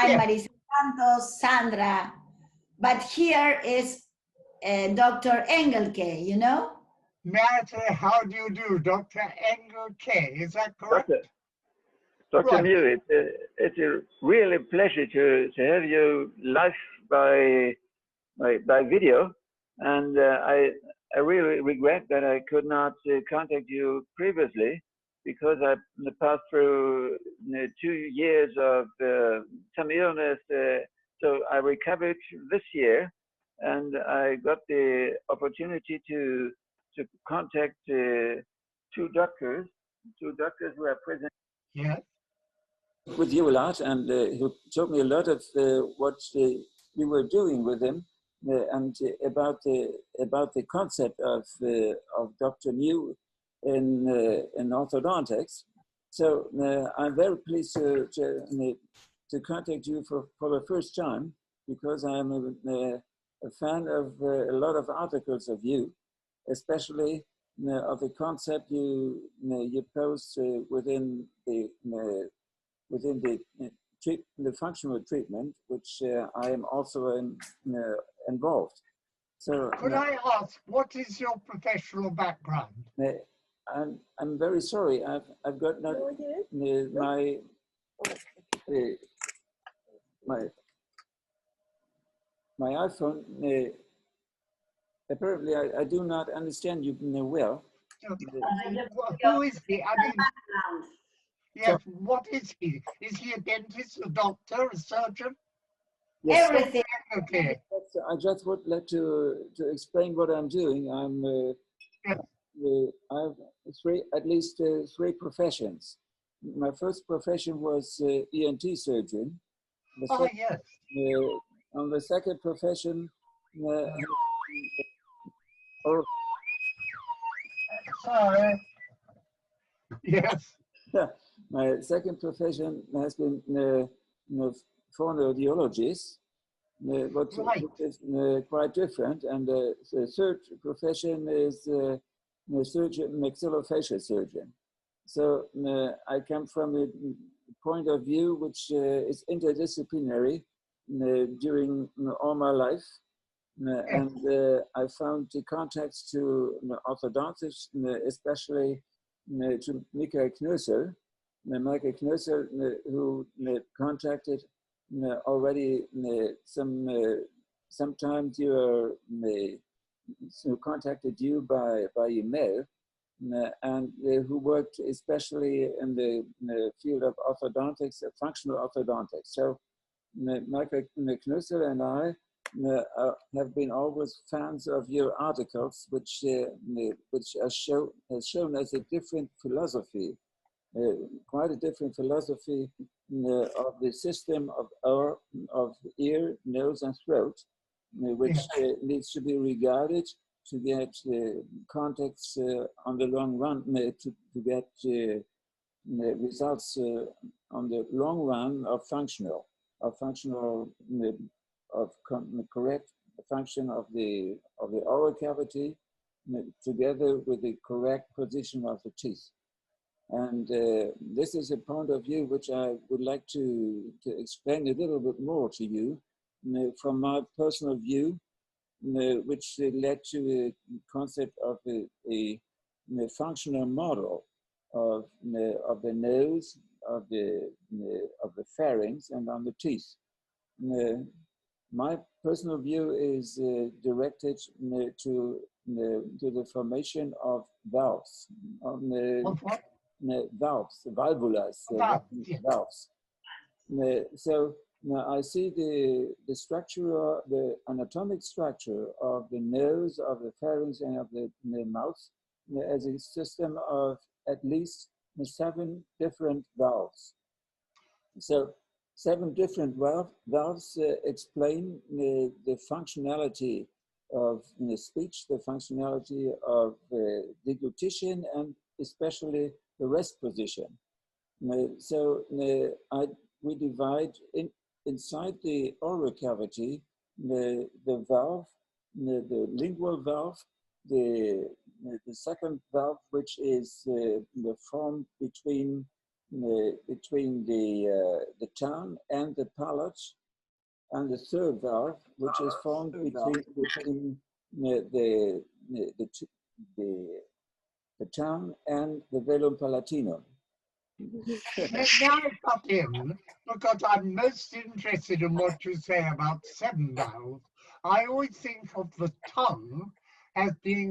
I'm Marisa Santos, Sandra, but here is Dr. Engelke, you know? Marita, how do you do? Dr. Engelke, is that correct? Dr. Right. Mew, it's a really pleasure to have you live by video, and I really regret that I could not contact you previously because I passed through 2 years of some illness. So I recovered this year, and I got the opportunity to contact two doctors who are present. Yes. With you a lot, and who told me a lot of what you were doing with him, and about the concept of Dr. Mew in orthodontics. So I'm very pleased to contact you for the first time, because I'm a fan of a lot of articles of you, especially of the concept you post within the functional treatment, which I am also involved. So could I ask, what is your professional background? I'm very sorry. I've got not my iPhone. Apparently, I do not understand you well. Who is he? I mean, yes, what is he? Is he a dentist, a doctor, a surgeon? Yes, Everything. Okay. I just would like to explain what I'm doing. I have at least three professions. My first profession was ENT surgeon. Yes. On the second profession, Sorry. Yes. my second profession has been phonoaudiologist, which is quite different. And the third profession is surgeon, maxillofacial surgeon. So I come from a point of view which is interdisciplinary during all my life. And I found the contacts to orthodontics, especially to Michael Knössel. Michael Knössel, who contacted already sometimes who contacted you by email, and who worked especially in the field of orthodontics, functional orthodontics. So Michael Knössel and I have been always fans of your articles, which has shown us a different philosophy, quite a different philosophy of the system of ear, nose, and throat, which needs to be regarded to get contacts on the long run, to get results on the long run of correct function of the oral cavity, together with the correct position of the teeth. And this is a point of view which I would like to explain a little bit more to you from my personal view, which led to a concept of a functional model of the nose, of the pharynx, and on the teeth. My personal view is directed to the formation of valves, valves, valvulas, valves. So now I see the structure, the anatomic structure of the nose, of the pharynx, and of the mouth as a system of at least 7 different valves. So 7 different valves explain the functionality of the functionality of deglutition, and especially the rest position. So we divide inside the oral cavity the valve, the lingual valve, the second valve, which is the form between between the tongue and the palate, and the third valve, which is formed between the, the tongue and the velum palatinum. May I cut in, because I'm most interested in what you say about 7 valves. I always think of the tongue as being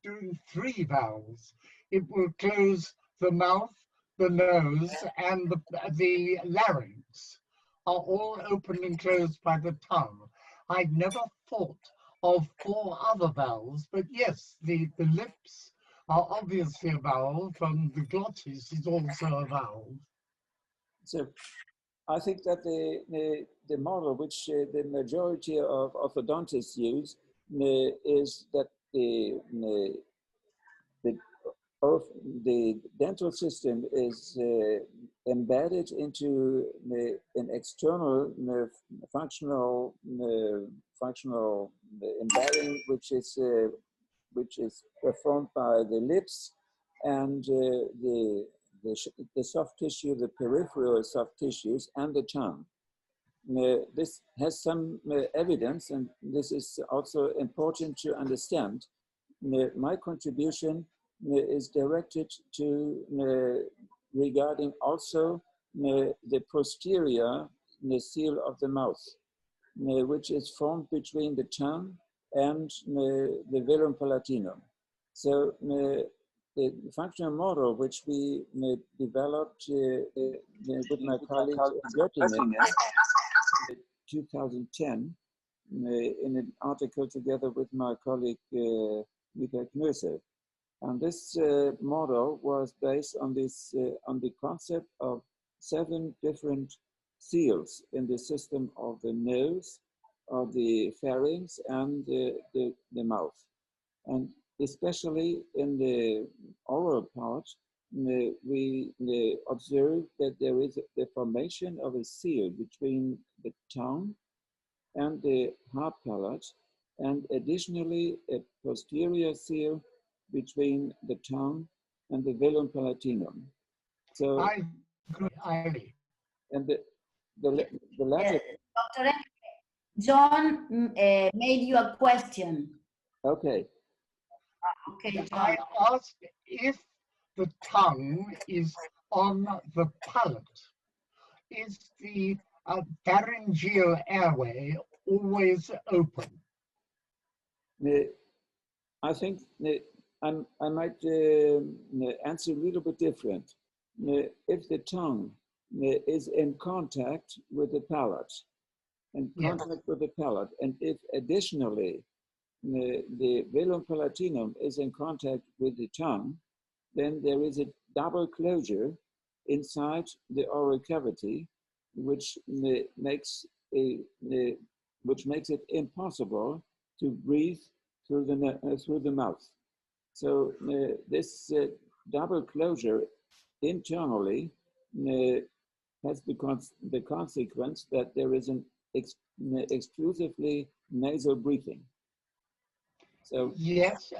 doing 3 valves. It will close the mouth, the nose, and the larynx are all opened and closed by the tongue. I'd never thought of 4 other valves, but yes, the lips are obviously a valve, and the glottis is also a valve. So I think that the model which the majority of orthodontists use is that the dental system is embedded into an external functional embedding, which is performed by the lips and the soft tissue, the peripheral soft tissues, and the tongue. This has some evidence, and this is also important to understand. My contribution is directed to regarding also the posterior seal of the mouth, which is formed between the tongue and the velum palatinum. So the functional model which we developed with my colleague in 2010 in an article together with my colleague Engelke. And this model was based on this on the concept of 7 different seals in the system of the nose, of the pharynx, and the mouth. And especially in the oral part, we observe that there is the formation of a seal between the tongue and the hard palate, and additionally a posterior seal between the tongue and the velum palatinum. So I agree. And the latter. Dr. John made you a question. Okay. Okay, John. I asked if the tongue is on the palate, is the pharyngeal airway always open? I think I might answer a little bit different. If the tongue is in contact with the palate, and if additionally the velum palatinum is in contact with the tongue, then there is a double closure inside the oral cavity, which makes it impossible to breathe through the mouth. So this double closure internally has the consequence that there is an exclusively nasal breathing. So yes,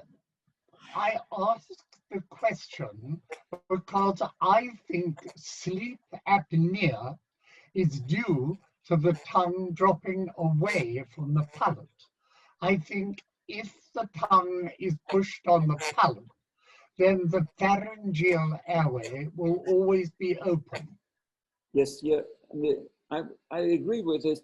I asked the question because I think sleep apnea is due to the tongue dropping away from the palate. I think if the tongue is pushed on the palate, then the pharyngeal airway will always be open. Yes, yeah, I agree with this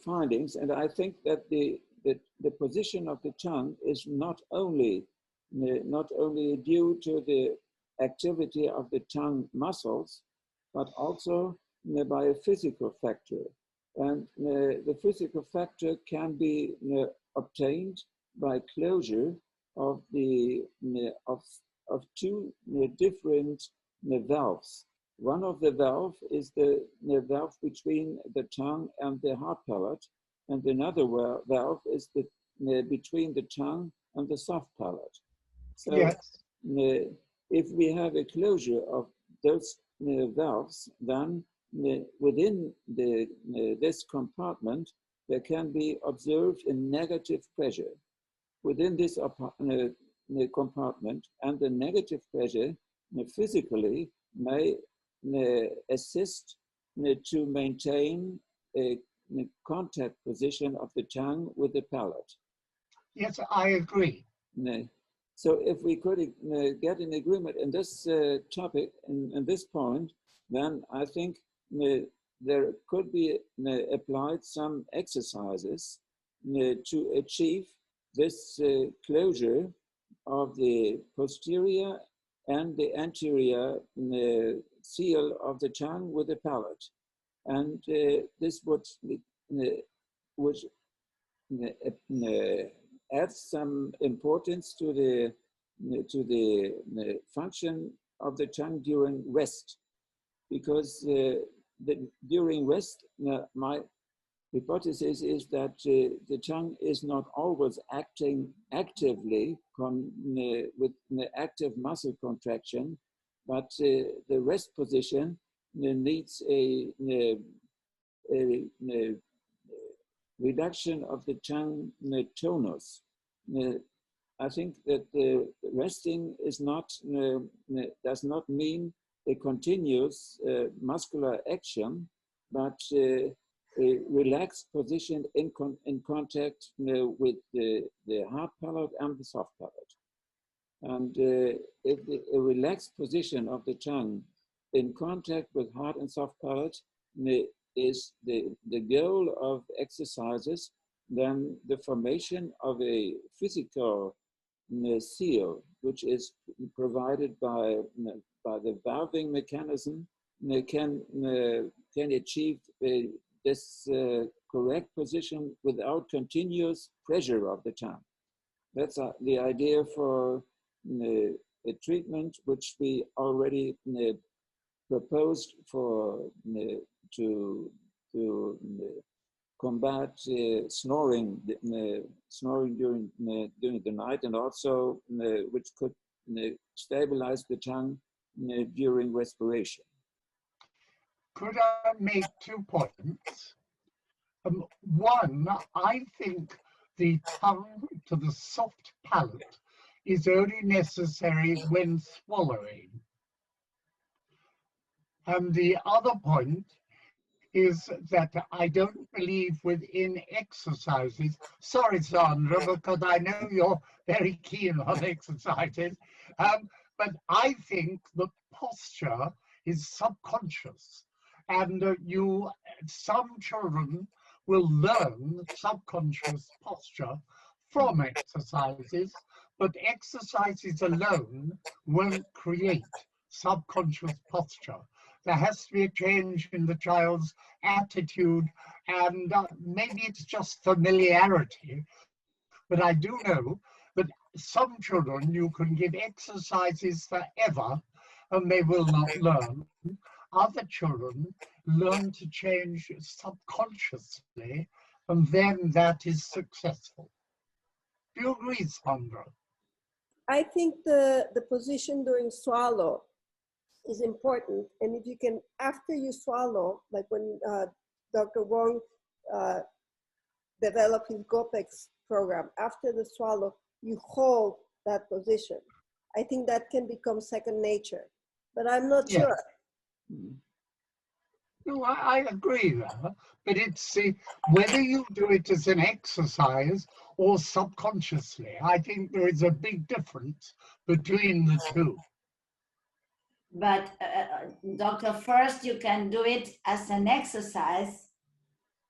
findings, and I think that the position of the tongue is not only due to the activity of the tongue muscles, but also by a physical factor. And the physical factor can be obtained by closure of the of 2 different valves. One of the valve is the valve between the tongue and the hard palate, and another valve is the between the tongue and the soft palate. So yes. If we have a closure of those valves, then within this compartment, there can be observed a negative pressure. Within this compartment, and the negative pressure physically may assist to maintain a contact position of the tongue with the palate. Yes, I agree. So if we could get an agreement in this topic, in this point, then I think there could be applied some exercises to achieve this closure of the posterior and the anterior seal of the tongue with the palate. And this would add some importance to the function of the tongue during rest, because during rest, my hypothesis is that the tongue is not always acting actively with active muscle contraction, but the rest position needs a reduction of the tongue tonus. I think that resting is not does not mean a continuous muscular action, but a relaxed position in contact with the hard palate and the soft palate. And if a relaxed position of the tongue in contact with hard and soft palate is the goal of exercises, then the formation of a physical seal, which is provided by the valving mechanism, can achieve this correct position without continuous pressure of the tongue. That's the idea for a treatment which we already proposed for to combat snoring during the night, and also which could stabilize the tongue during respiration. Could I make 2 points? One, I think the tongue to the soft palate is only necessary when swallowing. And the other point is that I don't believe within exercises, sorry Sandra, because I know you're very keen on exercises, but I think the posture is subconscious, and some children will learn subconscious posture from exercises, but exercises alone won't create subconscious posture. There has to be a change in the child's attitude, and maybe it's just familiarity, but I do know that some children you can give exercises forever and they will not learn. Other children learn to change subconsciously, and then that is successful. Do you agree, Sandra? I think the position during swallow is important. And if you can, after you swallow, like when Dr. Wong developed his GOPEX program, after the swallow, you hold that position. I think that can become second nature, but I'm not sure. No, I agree there, but it's whether you do it as an exercise or subconsciously. I think there is a big difference between the two. But doctor, first you can do it as an exercise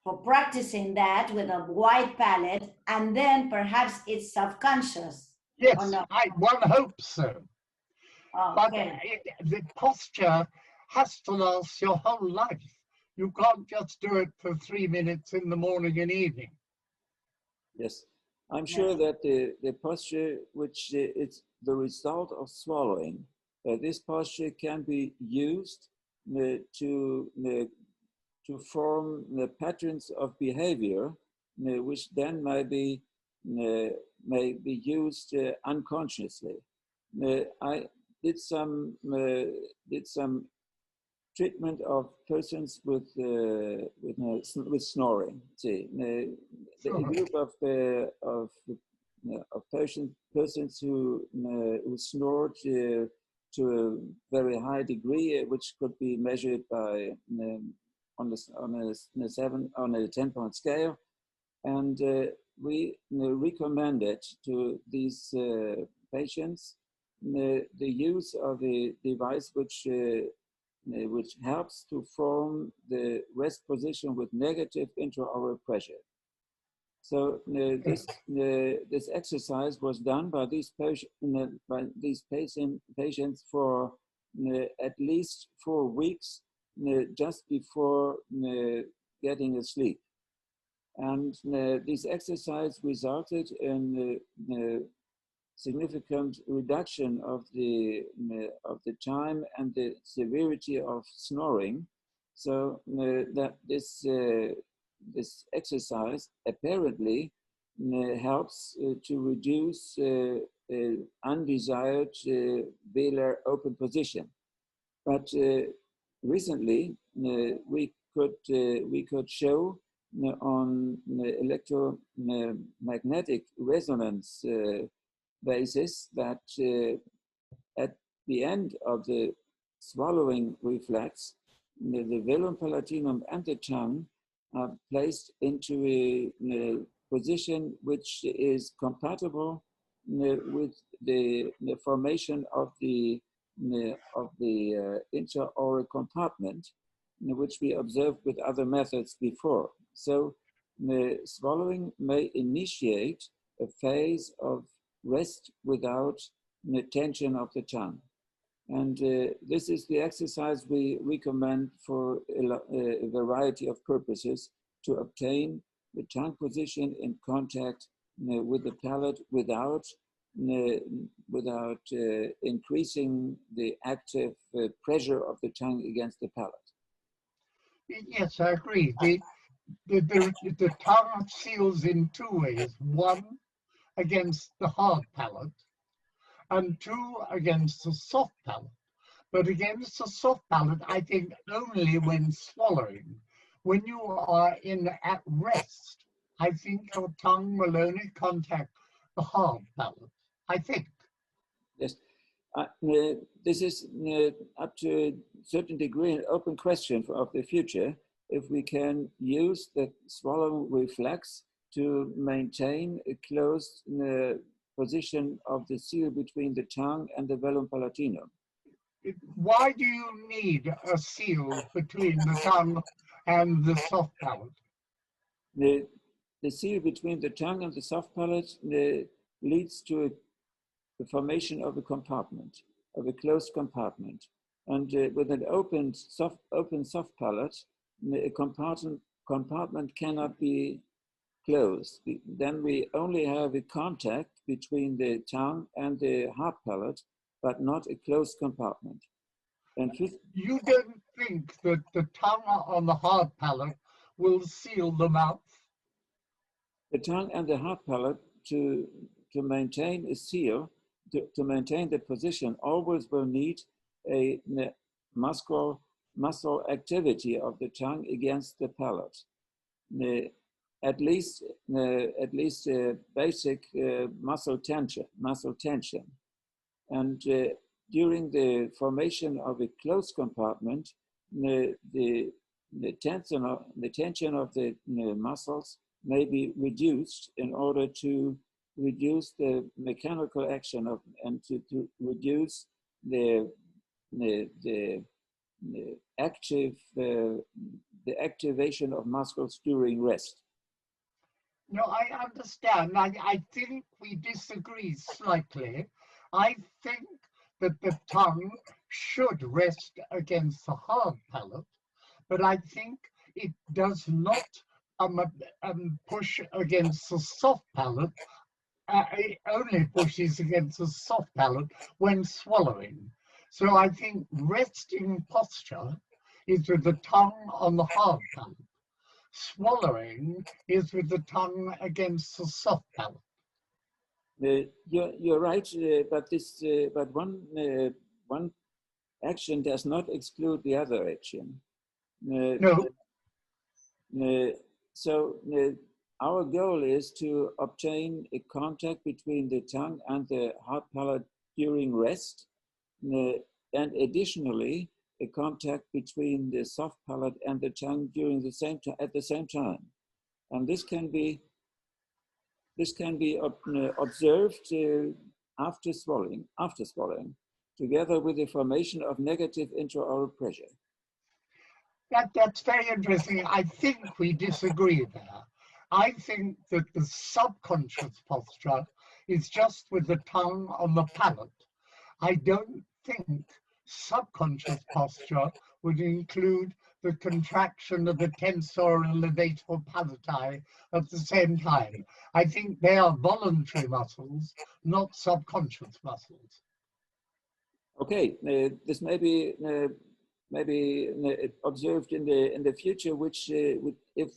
for practicing that with a wide palate, and then perhaps it's subconscious. Yes, no? one hopes so. Okay. But the posture has to last your whole life. You can't just do it for 3 minutes in the morning and evening. Yes, I'm sure that the posture, which is the result of swallowing, this posture can be used to form the patterns of behavior, which then may be used unconsciously. I did some treatment of persons with snoring. See, a group of persons who snored to a very high degree, which could be measured by on a 10-point scale, and we recommended to these patients the use of a device which helps to form the rest position with negative intraoral pressure. So this exercise was done by these patients for at least 4 weeks just before getting asleep. And this exercise resulted in significant reduction of the time and the severity of snoring, so that this exercise apparently helps to reduce undesired velar open position. But recently we could show on electromagnetic resonance basis that at the end of the swallowing reflex, the velum palatinum and the tongue are placed into a position which is compatible with the formation of the intraoral compartment, which we observed with other methods before. So the swallowing may initiate a phase of rest without the tension of the tongue. And this is the exercise we recommend for a variety of purposes to obtain the tongue position in contact with the palate without increasing the active pressure of the tongue against the palate. Yes, I agree. The tongue seals in 2 ways. 1, against the hard palate, and 2, against the soft palate. But against the soft palate, I think only when swallowing. When you are at rest, I think your tongue will only contact the hard palate, I think. Yes. This is up to a certain degree an open question of the future, if we can use the swallowing reflex to maintain a closed position of the seal between the tongue and the velum palatinum. Why do you need a seal between the tongue and the soft palate? The seal between the tongue and the soft palate leads to the formation of a compartment, of a closed compartment. And with an open soft palate, a compartment cannot be closed. Then we only have a contact between the tongue and the hard palate, but not a closed compartment. And you don't think that the tongue on the hard palate will seal the mouth? The tongue and the hard palate, to maintain a seal, to maintain the position, always will need a muscle activity of the tongue against the palate. At least basic muscle tension. And during the formation of a closed compartment, the tension of the muscles may be reduced in order to reduce the mechanical action and to reduce the activation of muscles during rest. No, I understand. I think we disagree slightly. I think that the tongue should rest against the hard palate, but I think it does not push against the soft palate. It only pushes against the soft palate when swallowing. So I think resting posture is with the tongue on the hard palate. Swallowing is with the tongue against the soft palate. You're right, but one action does not exclude the other action. No. So our goal is to obtain a contact between the tongue and the hard palate during rest, and additionally, a contact between the soft palate and the tongue during the same at the same time. And this can be observed after swallowing, together with the formation of negative intraoral pressure. That's very interesting. I think we disagree there. I think that the subconscious posture is just with the tongue on the palate. I don't think subconscious posture would include the contraction of the tensor and levator palati at the same time. I think they are voluntary muscles, not subconscious muscles. Okay, this may be observed in the future, which if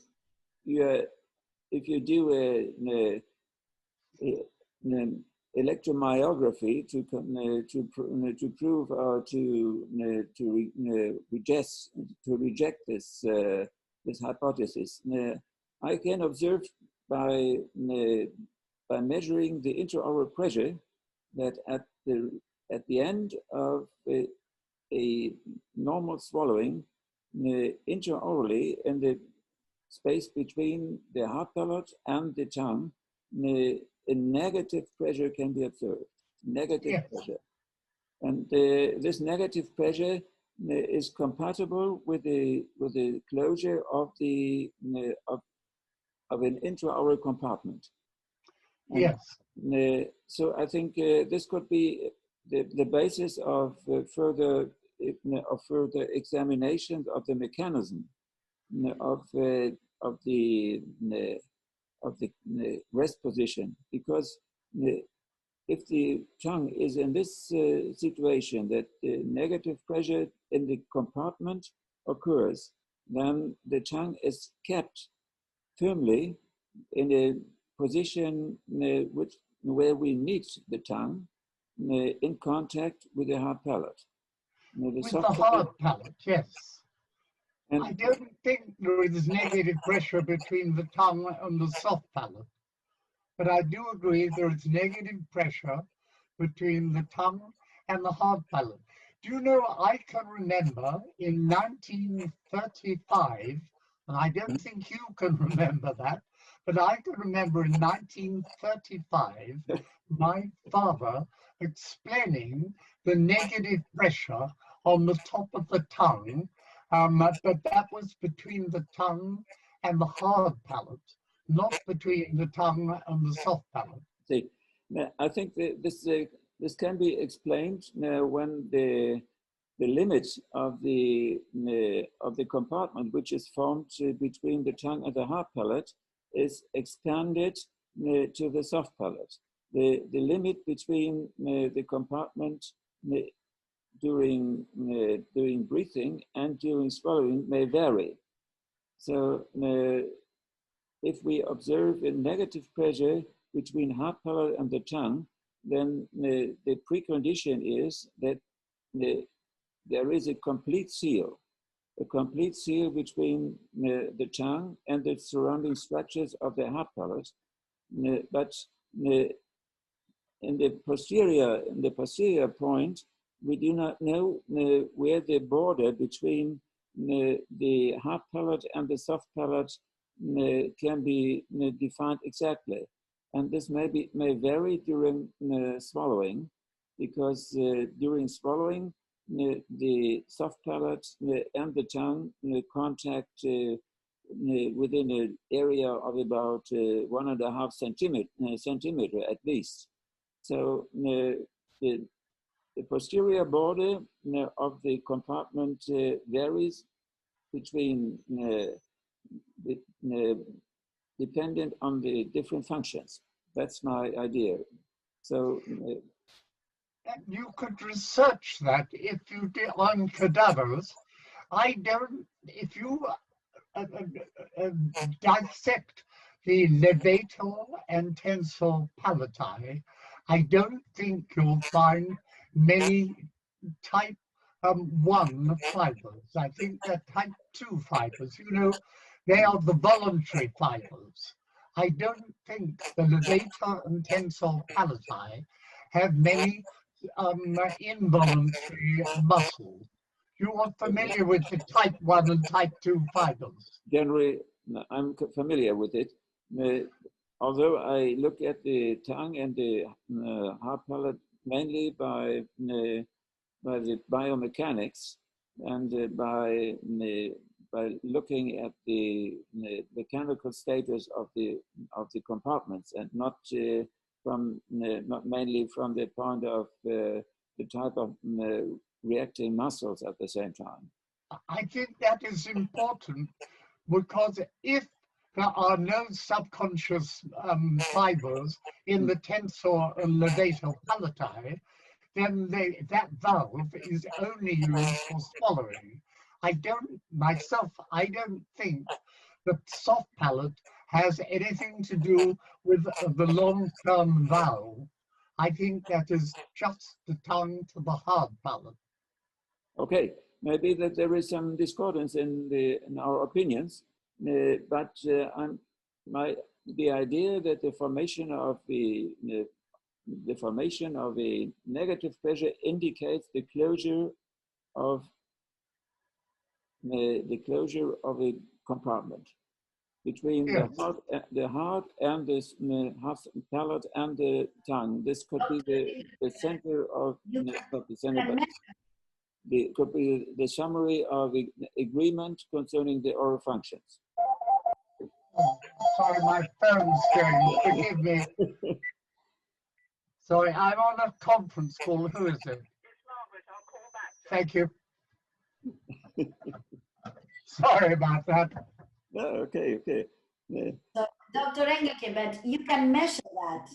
you do an electromyography to prove or to reject this this hypothesis, I can observe by measuring the intraoral pressure that at the end of a normal swallowing, intraorally, in the space between the hard palate and the tongue, a negative pressure can be observed. Negative pressure, and this negative pressure is compatible with the closure of the of an intraoral compartment. And, yes. So I think this could be the basis of further examination of the mechanism of the rest position, because if the tongue is in this situation that negative pressure in the compartment occurs, then the tongue is kept firmly in a position where we meet the tongue in contact with the hard palate. With the hard palate, yes. And I don't think there is negative pressure between the tongue and the soft palate, but I do agree there is negative pressure between the tongue and the hard palate. Do you know, I can remember in 1935, and I don't think you can remember that, but I can remember in 1935, my father explaining the negative pressure on the top of the tongue, but that was between the tongue and the hard palate, not between the tongue and the soft palate. See, I think that this can be explained when the limit of the compartment, which is formed between the tongue and the hard palate, is expanded to the soft palate. The limit between the compartment during breathing and during swallowing may vary. So if we observe a negative pressure between hard palate and the tongue, then the precondition is that there is a complete seal between the tongue and the surrounding structures of the hard palate. But in the posterior point, we do not know where the border between the hard palate and the soft palate can be defined exactly. And this may vary during swallowing, because during swallowing, the soft palate and the tongue contact within an area of about 1.5 centimeter at least. So the posterior border of the compartment varies between dependent on the different functions. That's my idea. So you could research that if you did on cadavers. If you dissect the levator and tensor palati, I don't think you'll find many type 1 fibers. I think they're type 2 fibers. You know, they are the voluntary fibers. I don't think the levator and tensor palati have many involuntary muscles. You are familiar with the type 1 and type 2 fibers. Generally, I'm familiar with it. Although I look at the tongue and the hard palate mainly by the biomechanics and by looking at the mechanical status of the compartments, and not not mainly from the point of the type of reacting muscles at the same time. I think that is important, because if there are no subconscious fibers in the tensor and levator palati, then that valve is only used for swallowing. I don't think the soft palate has anything to do with the long-term valve. I think that is just the tongue to the hard palate. Okay, maybe that there is some discordance in our opinions, but the idea that the formation of a negative pressure indicates the closure of a compartment between Yes. the heart and the half palate and the tongue. This could be the center of not the center, but could be the summary of the agreement concerning the oral functions. Oh, sorry, my phone's going. Forgive me. Sorry, I'm on a conference call. Who is it? Thank you. Sorry about that. No, okay. Yeah. So, Dr. Engelke, but you can measure that.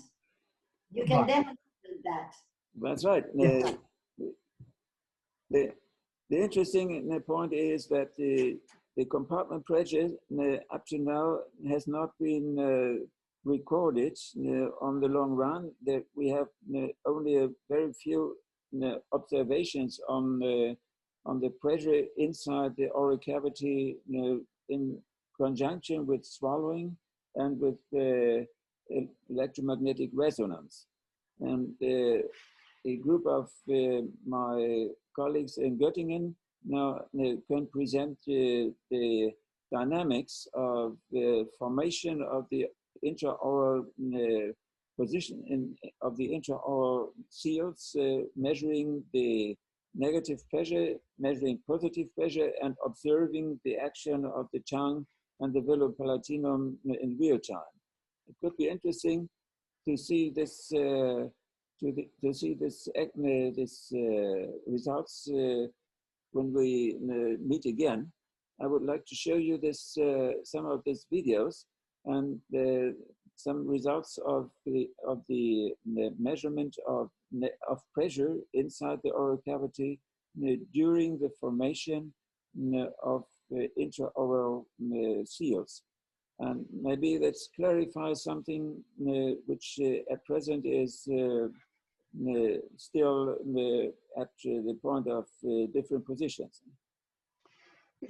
You can Right. demonstrate that. That's right. Yes. The interesting point is that the compartment pressure up to now has not been recorded on the long run. That we have only a very few observations on the pressure inside the oral cavity in conjunction with swallowing and with electromagnetic resonance. And a group of my colleagues in Göttingen now can present the dynamics of the formation of the intraoral position of the intraoral seals, measuring the negative pressure, measuring positive pressure, and observing the action of the tongue and the velum palatinum in real time. It could be interesting to see this results when we meet again. I would like to show you some of these videos and some results of the measurement of pressure inside the oral cavity during the formation of intraoral seals. And maybe let's clarify something which at present is still at the point of different positions.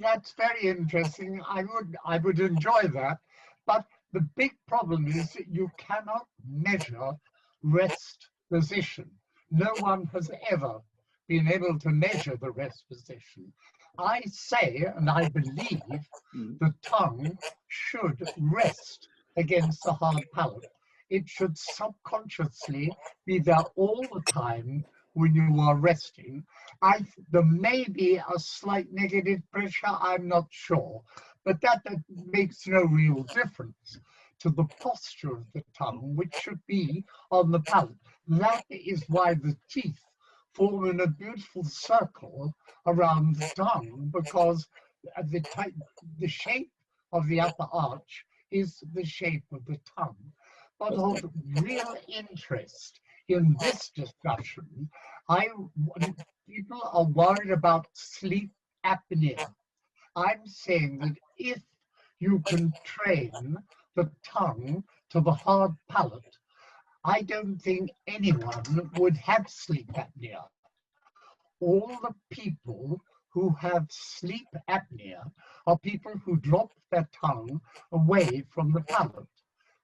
That's very interesting. I would enjoy that. But the big problem is that you cannot measure rest position. No one has ever been able to measure the rest position. I say, and I believe, the tongue should rest against the hard palate. It should subconsciously be there all the time when you are resting. There may be a slight negative pressure, I'm not sure, but that makes no real difference to the posture of the tongue, which should be on the palate. That is why the teeth form in a beautiful circle around the tongue, because the shape of the upper arch is the shape of the tongue. But of real interest in this discussion, people are worried about sleep apnea. I'm saying that if you can train the tongue to the hard palate, I don't think anyone would have sleep apnea. All the people who have sleep apnea are people who drop their tongue away from the palate.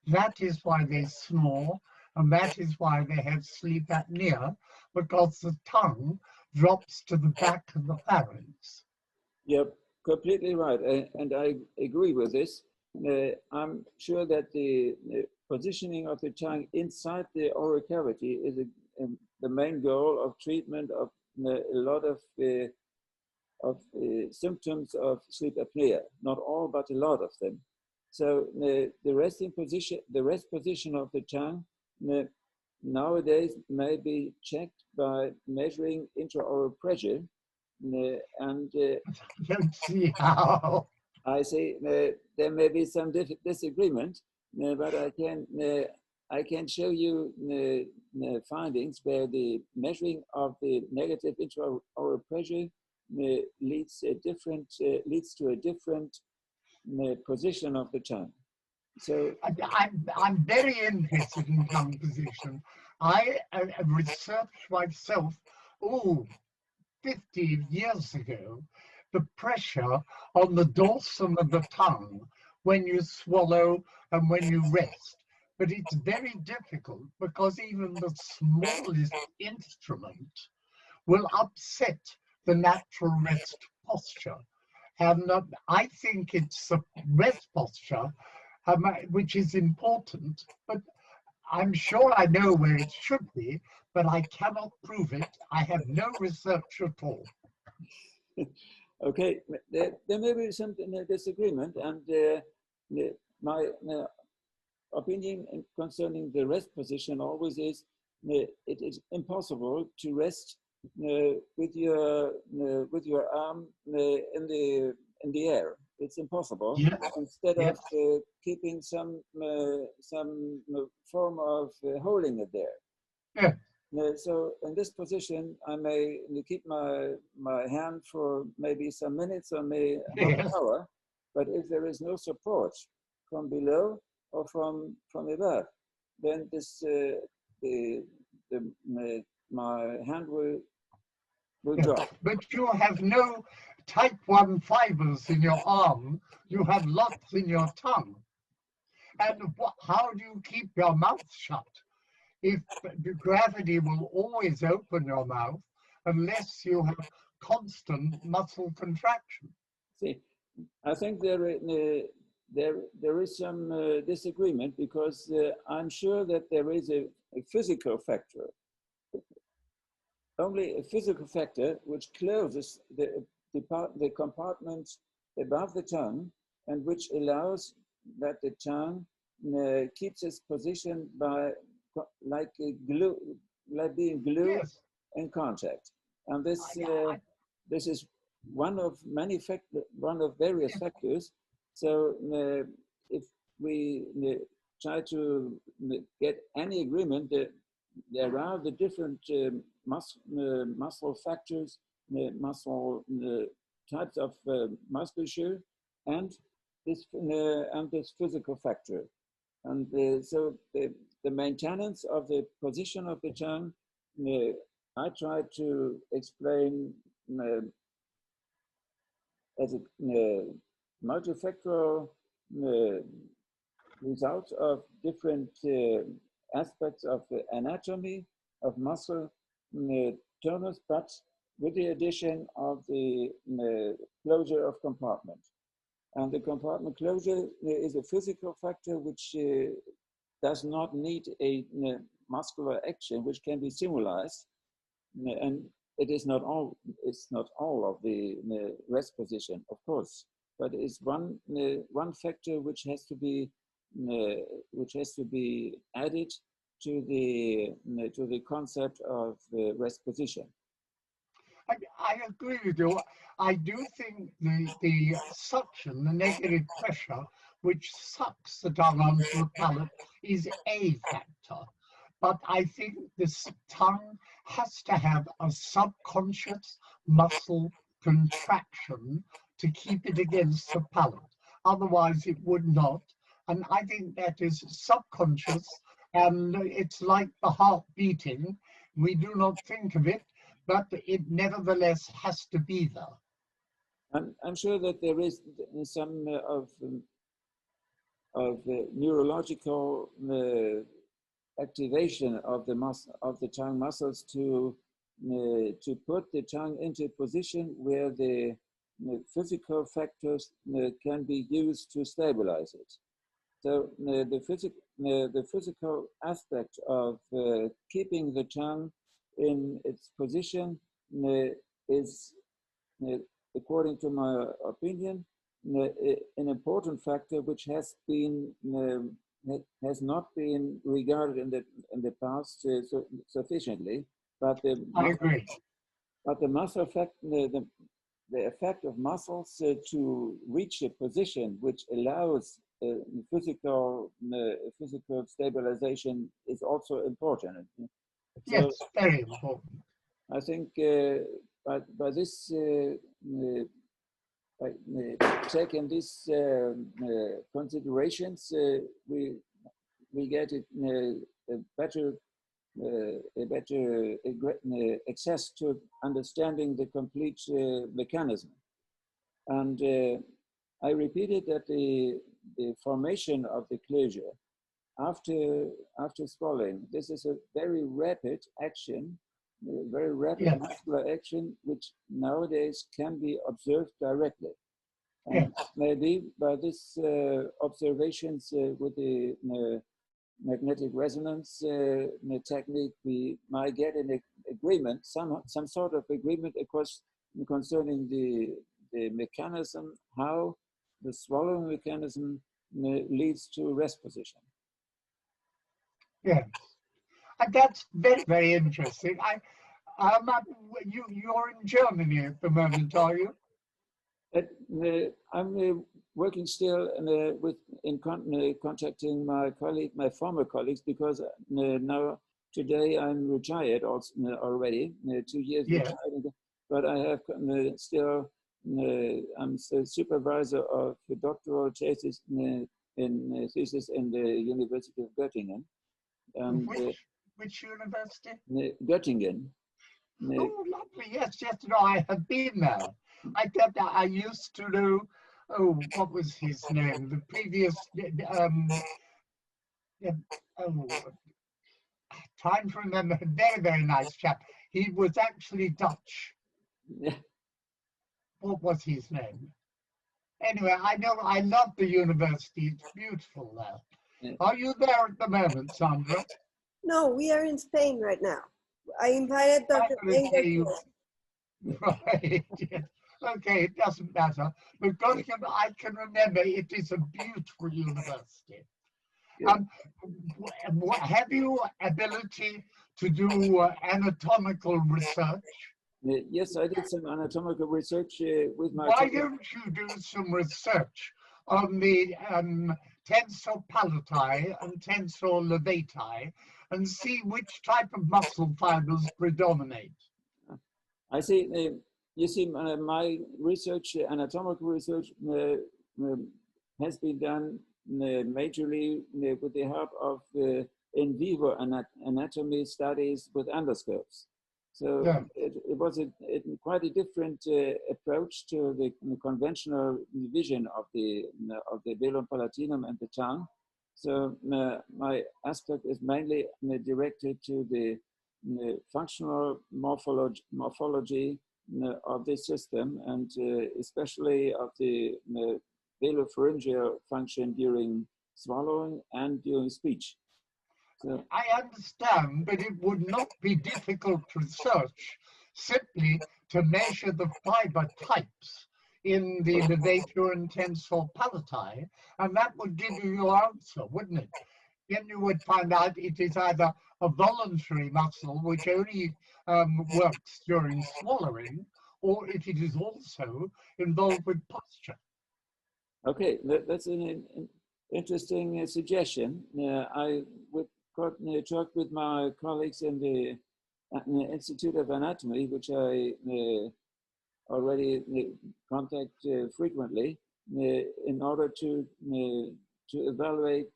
That is why they snore, and that is why they have sleep apnea, because the tongue drops to the back of the pharynx. Yep, completely right, and I agree with this. I'm sure that the positioning of the tongue inside the oral cavity is the main goal of treatment of a lot of symptoms of sleep apnea. Not all, but a lot of them. So the rest position of the tongue nowadays may be checked by measuring intraoral pressure, and Don't see how. I say there may be some disagreement, but I can show you findings where the measuring of the negative intraoral pressure leads to a different position of the tongue. So I'm very interested in tongue position. I have researched myself, 50 years ago, the pressure on the dorsum of the tongue when you swallow and when you rest. But it's very difficult because even the smallest instrument will upset the natural rest posture. And I think it's the rest posture which is important, but I'm sure I know where it should be, but I cannot prove it. I have no research at all. okay, there may be some disagreement, and my opinion concerning the rest position always is it is impossible to rest with your arm in the air. It's impossible. Yes. Instead Yes. of keeping some form of holding it there. Yeah. So in this position, I may keep my hand for maybe some minutes or maybe half an Yes. hour. But if there is no support from below or from above, then this my hand will Yeah. drop. But you have no type 1 fibers in your arm. You have lots in your tongue. And how do you keep your mouth shut? If the gravity will always open your mouth unless you have constant muscle contraction. See, I think there is some disagreement because I'm sure that there is a physical factor, only a physical factor which closes the compartment above the tongue and which allows that the tongue keeps its position by like being glued Yes. in contact. And this this is one of various factors. So if we try to get any agreement, there are the different muscle factors, muscle types of musculature, and this physical factor. And so the maintenance of the position of the tongue, I try to explain as a multifactorial result of different aspects of the anatomy of muscle tonus, but with the addition of the closure of compartment. And the compartment closure is a physical factor which does not need a muscular action, which can be stimulated, and it is not all. It's not all of the rest position, of course, but it's one factor which has to be added to the concept of the rest position. I agree with you. I do think the suction, the negative pressure, which sucks the tongue onto the palate, is a factor. But I think this tongue has to have a subconscious muscle contraction to keep it against the palate. Otherwise, it would not. And I think that is subconscious, and it's like the heart beating. We do not think of it, but it nevertheless has to be there. I'm sure that there is some of neurological activation of the tongue muscles to put the tongue into a position where the physical factors can be used to stabilize it. So the physical aspect of keeping the tongue in its position is, according to my opinion, an important factor which has not been regarded in the past sufficiently. But I agree. But the muscle effect, the effect of muscles to reach a position which allows physical stabilization is also important. Yes, So very important. I think by this by taking these considerations, we get a better access to understanding the complete mechanism. And I repeated that the formation of the closure after swallowing, this is a very rapid action, very rapid muscular action, which nowadays can be observed directly. And maybe by this observations with the magnetic resonance technique, we might get an agreement, some sort of agreement, of course, concerning the mechanism, how the swallowing mechanism leads to rest position. Yes, and that's very, very interesting. You're in Germany at the moment, are you? I'm working still contacting my former colleagues, because now today I'm retired also, already, 2 years retired, but I have still I'm still supervisor of the doctoral thesis in the University of Göttingen. Which university? Göttingen. Oh, lovely! Yes, no, I have been there. I used to know. Oh, what was his name? The previous. Trying to remember. Very, very nice chap. He was actually Dutch. Yeah. What was his name? Anyway, I know. I love the university. It's beautiful there. Yeah. Are you there at the moment, Sandra? No, we are in Spain right now. I invited Dr. Engelke. Right. Yes. Okay, it doesn't matter. But Göttingen, I can remember, it is a beautiful university. Yeah. Have you ability to do anatomical research? Yes, I did some anatomical research with my. Why don't you do some research on the tensor palati and tensor levator and see which type of muscle fibers predominate? I see. You see, my research, anatomical research, has been done majorly with the help of in vivo anatomy studies with endoscopes. So yeah. it was quite a different approach to the conventional vision of the velum palatinum and the tongue. So my aspect is mainly directed to the functional morphology of this system, and especially of the velopharyngeal function during swallowing and during speech. So, I understand, but it would not be difficult research simply to measure the fiber types in the levator and tensor palati, and that would give you your answer, wouldn't it? Then you would find out it is either a voluntary muscle which only works during swallowing, or if it is also involved with posture. Okay, that's an interesting suggestion. I would talk with my colleagues in the Institute of Anatomy, which I already contact frequently, in order to evaluate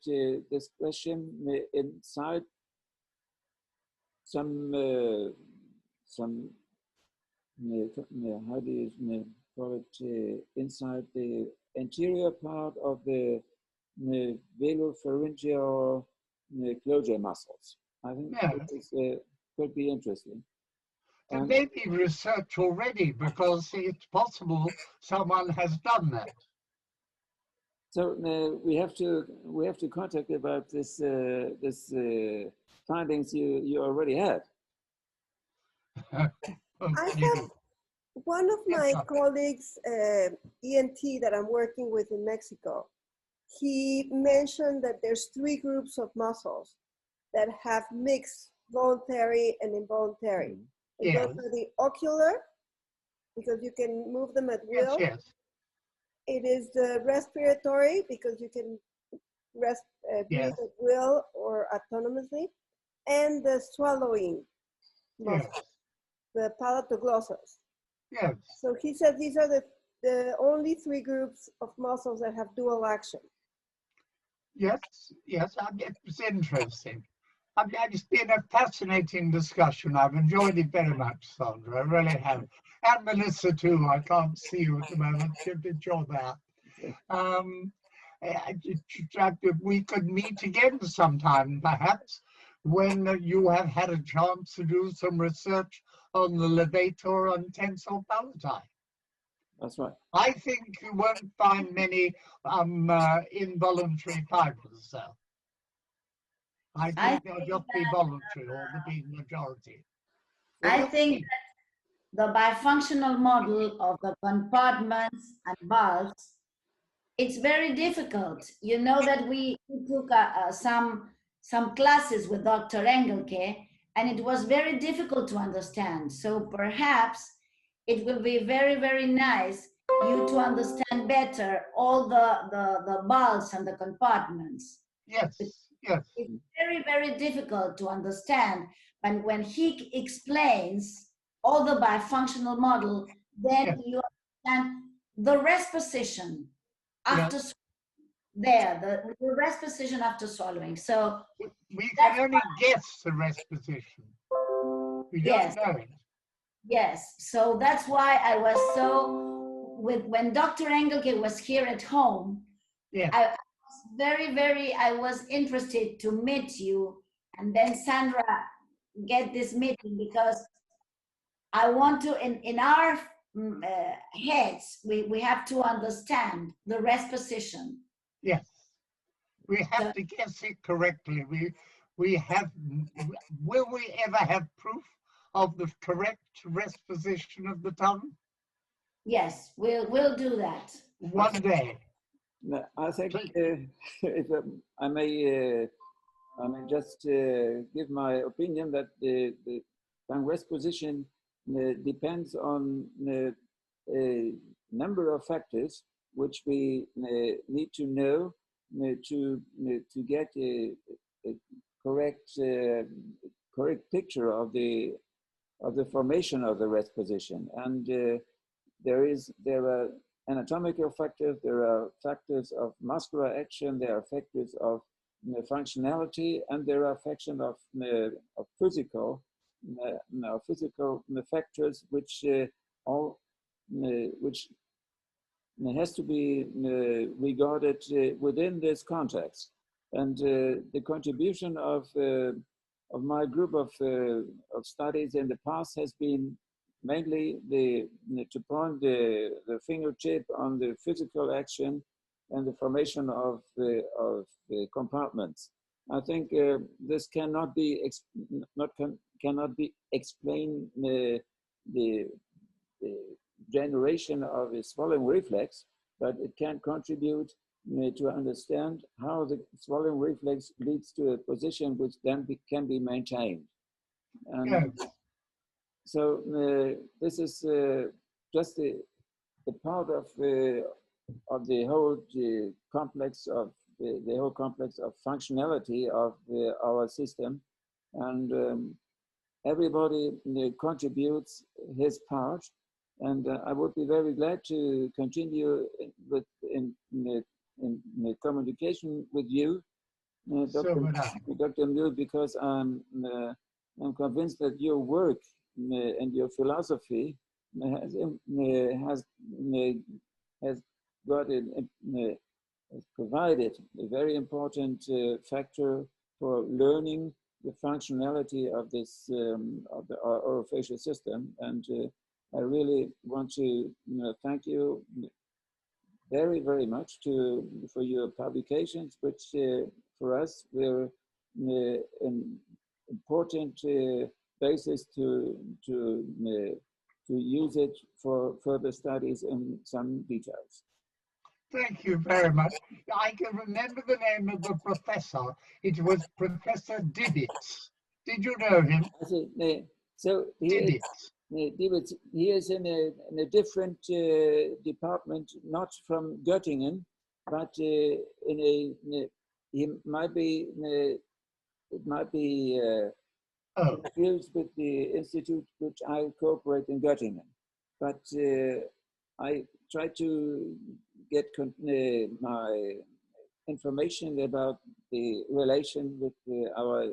this question inside some how do you call it, inside the anterior part of the velopharyngeal closure muscles. I think Yeah. this is, could be interesting. There may be research already because it's possible someone has done that. So we have to contact about this findings you already had. I have one of my colleagues, ENT, that I'm working with in Mexico. He mentioned that there's 3 groups of muscles that have mixed voluntary and involuntary. And Yes. those are the ocular, because you can move them at will. Yes, yes. It is the respiratory, because you can breathe Yes. at will or autonomously, and the swallowing muscle, Yes. the palatoglossus. Yes. So he said these are the only 3 groups of muscles that have dual action. Yes, yes, it's interesting. It's been a fascinating discussion. I've enjoyed it very much, Sandra. I really have. And Melissa too. I can't see you at the moment. Should enjoy that. We could meet again sometime, perhaps, when you have had a chance to do some research on the levator and tensor palatine. That's right. I think you won't find many involuntary fibers, though. I think they'll just be voluntary, or the big majority. I think that the bifunctional model of the compartments and valves, it's very difficult. You know that we took some classes with Dr. Engelke, and it was very difficult to understand. So perhaps it will be very, very nice you to understand better all the valves and the compartments. Yes, yes. It's very, very difficult to understand. And when he explains all the bifunctional model, then you understand the rest position after the rest position after swallowing. So we can only guess the rest position. We don't know it. Yes, so that's why I was so when Dr. Engelke was here at home. I was I was interested to meet you, and then Sandra get this meeting, because I want to in our heads we have to understand the rest position. Yes, we have to guess it correctly. We have. Will we ever have proof of the correct rest position of the tongue? Yes, we'll do that one day. No, I think if I may just give my opinion that the tongue rest position depends on a number of factors which we need to know to get a correct picture of the formation of the rest position. And there are anatomical factors, there are factors of muscular action, there are factors of functionality, and there are factors of physical factors which which has to be regarded within this context. And the contribution of my group of studies in the past has been mainly to point the fingertip on the physical action and the formation of the compartments. I think this cannot be explained the generation of a swallowing reflex, but it can contribute to understand how the swallowing reflex leads to a position which then can be maintained. And so this is just the part of the whole complex of the whole complex of functionality of our system, and everybody contributes his part. And I would be very glad to continue in communication with you, Dr. Mew, because I'm convinced that your work and your philosophy has got has provided a very important factor for learning the functionality of this of our orofacial system. And I really want to thank you very, very much for your publications, which for us were an important basis to use it for further studies in some details. Thank you very much. I can remember the name of the professor. It was Professor Dibbits. Did you know him? So Dibbits, he is in a different department, not from Göttingen, but he might be confused with the institute which I cooperate in Göttingen. But I try to get my information about the relation with our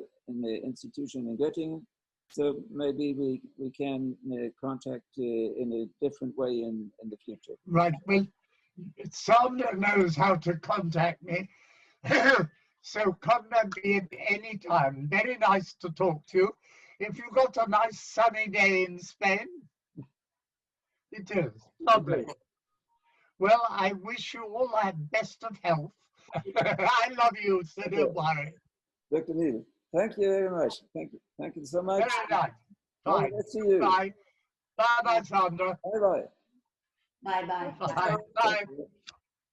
institution in Göttingen. So maybe we can contact in a different way in the future. Right. Well, Sandra knows how to contact me. So contact me at any time. Very nice to talk to you. If you've got a nice sunny day in Spain, it is lovely. Well, I wish you all the best of health. I love you, so don't worry. Dr. Neil, thank you very much. Thank you. Thank you so much. Very nice. Bye. Let's see you. Bye. Bye-bye, Sandra. Bye-bye. Bye-bye. Bye. Bye.